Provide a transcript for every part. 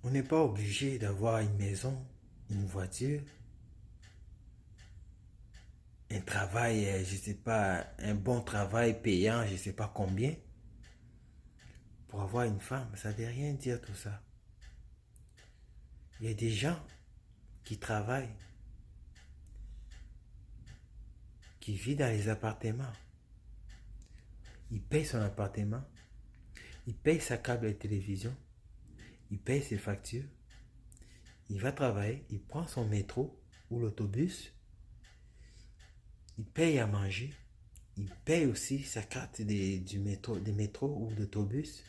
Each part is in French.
On n'est pas obligé d'avoir une maison, une voiture, un travail, je ne sais pas, un bon travail payant, je ne sais pas combien, pour avoir une femme. Ça ne veut rien dire tout ça. Il y a des gens qui travaillent, qui vivent dans les appartements. Il paye son appartement, il paye sa câble de télévision, il paye ses factures, il va travailler, il prend son métro ou l'autobus, il paye à manger, il paye aussi sa carte du métro, des métros ou d'autobus.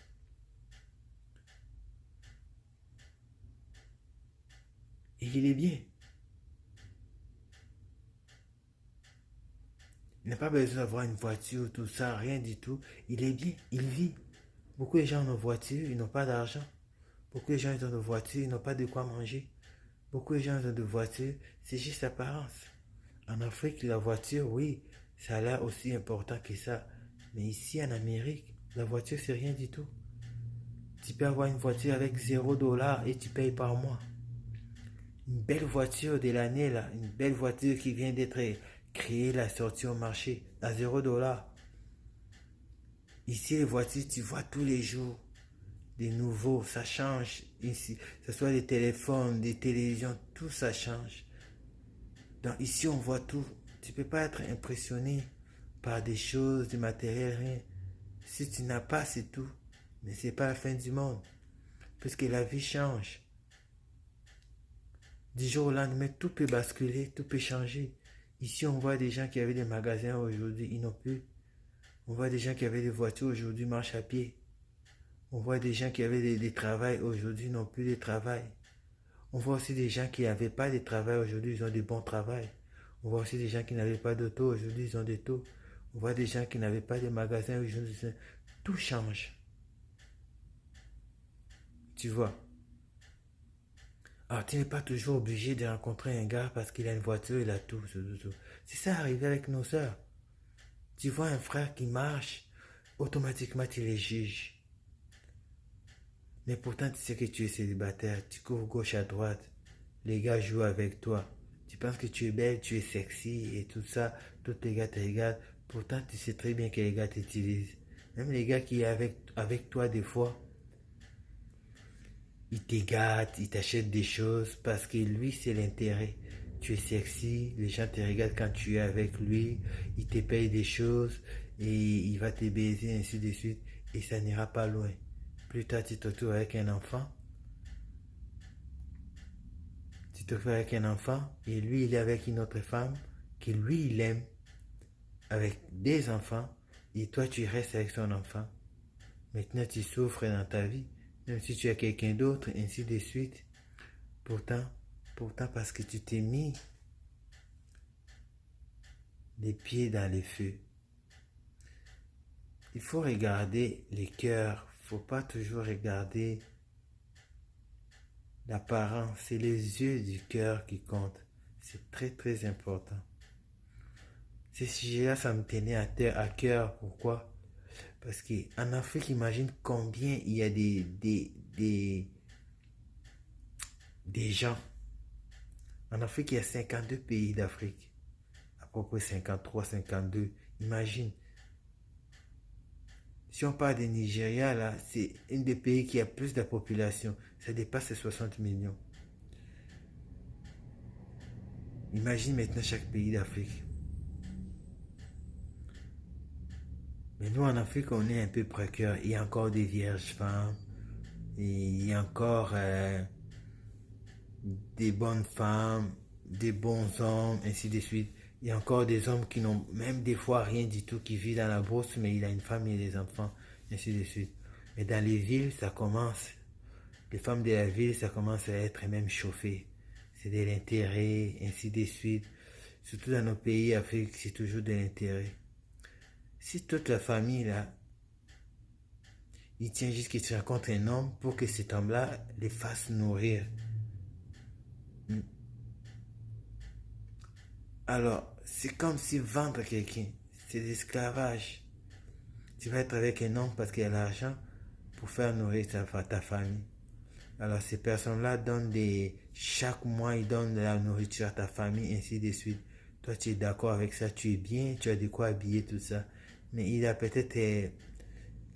Et il est bien. Il n'a pas besoin d'avoir une voiture, tout ça, rien du tout. Il est bien, il vit. Beaucoup de gens ont une voiture, ils n'ont pas d'argent. Beaucoup de gens ont une voiture, ils n'ont pas de quoi manger. Beaucoup de gens ont de voitures, c'est juste apparence. En Afrique, la voiture, oui, ça a l'air aussi important que ça. Mais ici, en Amérique, la voiture, c'est rien du tout. Tu peux avoir une voiture avec 0 $ et tu payes par mois. Une belle voiture de l'année, là, une belle voiture qui vient d'être créée, la sortie au marché, à 0 $. Ici, les voitures, tu vois tous les jours des nouveaux, ça change ici. Que ce soit des téléphones, des télévisions, tout ça change. Donc ici, on voit tout. Tu ne peux pas être impressionné par des choses, du matériel, rien. Si tu n'as pas, c'est tout. Mais ce n'est pas la fin du monde. Puisque la vie change. Du jour au lendemain, tout peut basculer, tout peut changer. Ici, on voit des gens qui avaient des magasins aujourd'hui, ils n'ont plus. On voit des gens qui avaient des voitures aujourd'hui, marchent à pied. On voit des gens qui avaient des travails aujourd'hui, n'ont plus de travail. On voit aussi des gens qui n'avaient pas de travail aujourd'hui, ils ont des bons travails. On voit aussi des gens qui n'avaient pas d'auto, aujourd'hui ils ont des taux. On voit des gens qui n'avaient pas de magasins, aujourd'hui tout change. Tu vois. Alors tu n'es pas toujours obligé de rencontrer un gars parce qu'il a une voiture, il a tout, tout. C'est ça arrivé avec nos sœurs. Tu vois un frère qui marche, automatiquement tu les juges. Mais pourtant tu sais que tu es célibataire, tu cours gauche à droite, les gars jouent avec toi. Tu penses que tu es belle, tu es sexy et tout ça, tous les gars te regardent. Pourtant tu sais très bien que les gars t'utilisent. Même les gars qui sont avec toi des fois, ils te gâtent, ils t'achètent des choses parce que lui c'est l'intérêt. Tu es sexy, les gens te regardent quand tu es avec lui, il te paye des choses et il va te baiser ainsi de suite et ça n'ira pas loin. Plus tard tu te retrouves avec un enfant, tu te retrouves avec un enfant et lui il est avec une autre femme que lui il aime avec des enfants et toi tu restes avec son enfant. Maintenant tu souffres dans ta vie, même si tu as quelqu'un d'autre, ainsi de suite. Pourtant, pourtant parce que tu t'es mis les pieds dans le feu. Il faut regarder les cœurs, il ne faut pas toujours regarder l'apparence, c'est les yeux du cœur qui comptent. C'est très très important. Ces sujets-là, ça me tenait à cœur. Pourquoi? Parce qu'en Afrique, imagine combien il y a des gens. En Afrique, il y a 52 pays d'Afrique. À peu près 53, 52. Imagine. Si on parle du Nigeria, là, c'est un des pays qui a plus de population. Ça dépasse les 60 millions. Imagine maintenant chaque pays d'Afrique. Mais nous, en Afrique, on est un peu précaire. Il y a encore des vierges femmes. Il y a encore des bonnes femmes, des bons hommes, ainsi de suite. Il y a encore des hommes qui n'ont même des fois rien du tout, qui vivent dans la brousse, mais il a une femme et des enfants, ainsi de suite. Mais dans les villes, ça commence. Les femmes de la ville, ça commence à être même chauffé. C'est de l'intérêt, ainsi de suite. Surtout dans nos pays Afrique, c'est toujours de l'intérêt. Si toute la famille, là, il tient juste que tu rencontres un homme pour que cet homme-là les fasse nourrir. Alors, c'est comme si vendre quelqu'un, c'est de l'esclavage. Tu vas être avec un homme parce qu'il a l'argent pour faire nourrir ta famille. Alors ces personnes-là donnent chaque mois, ils donnent de la nourriture à ta famille, ainsi de suite. Toi, tu es d'accord avec ça, tu es bien, tu as de quoi habiller tout ça. Mais il a peut-être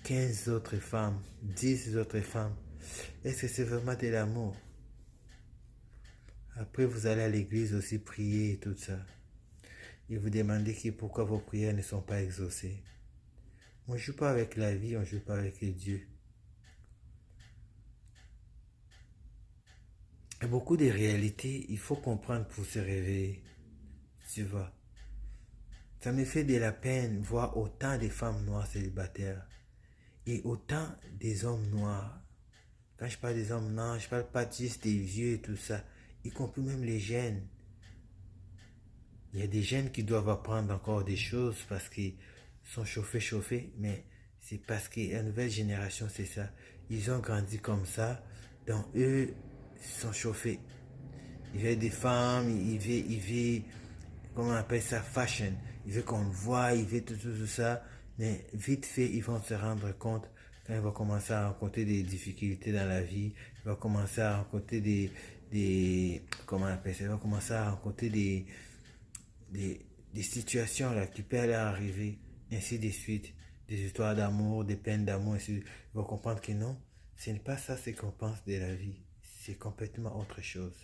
15 autres femmes, 10 autres femmes. Est-ce que c'est vraiment de l'amour? Après, vous allez à l'église aussi prier et tout ça. Et vous demandez pourquoi vos prières ne sont pas exaucées. On ne joue pas avec la vie, on ne joue pas avec Dieu. Et beaucoup de réalités, il faut comprendre pour se réveiller. Tu vois. Ça me fait de la peine voir autant de femmes noires célibataires et autant des hommes noirs. Quand je parle des hommes noirs, je parle pas juste des vieux et tout ça, y compris même les jeunes. Il y a des jeunes qui doivent apprendre encore des choses parce qu'ils sont chauffés, mais c'est parce que la nouvelle génération, c'est ça. Ils ont grandi comme ça, donc eux sont chauffés. Ils veulent des femmes, ils veulent, comment on appelle ça, fashion. Ils veulent qu'on le voit, ils veulent tout ça, mais vite fait, ils vont se rendre compte quand ils vont commencer à rencontrer des difficultés dans la vie, ils vont commencer à rencontrer comment on appelle ça, ils vont commencer à rencontrer des situations là, qui peuvent leur arriver, ainsi de suite, des histoires d'amour, des peines d'amour, ainsi de suite. Ils vont comprendre que non, ce n'est pas ça ce qu'on pense de la vie, c'est complètement autre chose.